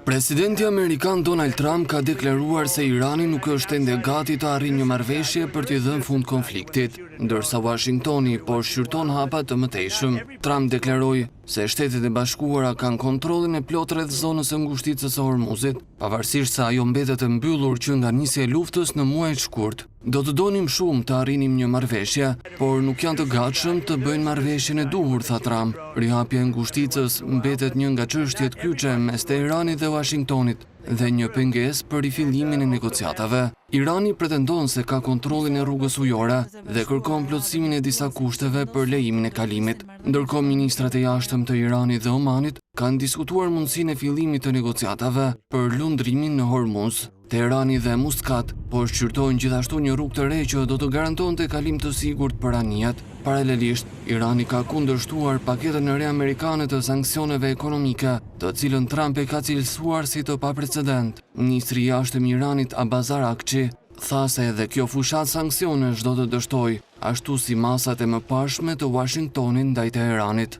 Presidenti Amerikan Donald Trump ka deklaruar se Irani nuk është ende gati të arrijë një marrëveshje për t'i dhënë fund konfliktit, ndërsa Washingtoni po shqyrton hapa të mëtejshëm. Trump deklaroi se Shtetet e Bashkuara kanë kontrollin e plotë rreth zonës së ngushticës së Hormuzit, pavarësisht se ajo mbetet e mbyllur që nga nisja e luftës në muaj të shkurt. Do të donim shumë të arrinim një marrëveshje, por nuk janë të gatshëm të bëjnë marrëveshjen e duhur, tha Trump. Rihapja e ngushticës mbetet një nga çështjet kyçe mes Teheranit dhe Washingtonit dhe një pengesë për rifillimin e negociatave. Irani pretendon se ka kontrollin e rrugës ujore dhe kërkon plotësimin e disa kushteve për lejimin e kalimit. Ndërkohë ministrat e jashtëm të Iranit dhe Omanit kanë diskutuar mundësinë e fillimit të negociatave për lundrimin në Hormuz. Teherani dhe Muscat po shqyrtojnë gjithashtu një rrugë të re që do të garantonte kalim të sigurt për anijet. Paralelisht, Irani ka kundërshtuar paketën e re amerikane të sanksioneve ekonomike, të cilën Trump e ka cilësuar si të paprecedent. Ministri i jashtëm i Iranit Abbas Araghchi tha se edhe kjo fushat sanksionesh do të dështojë, ashtu si masat e mëparshme të Washingtonit ndaj Teheranit.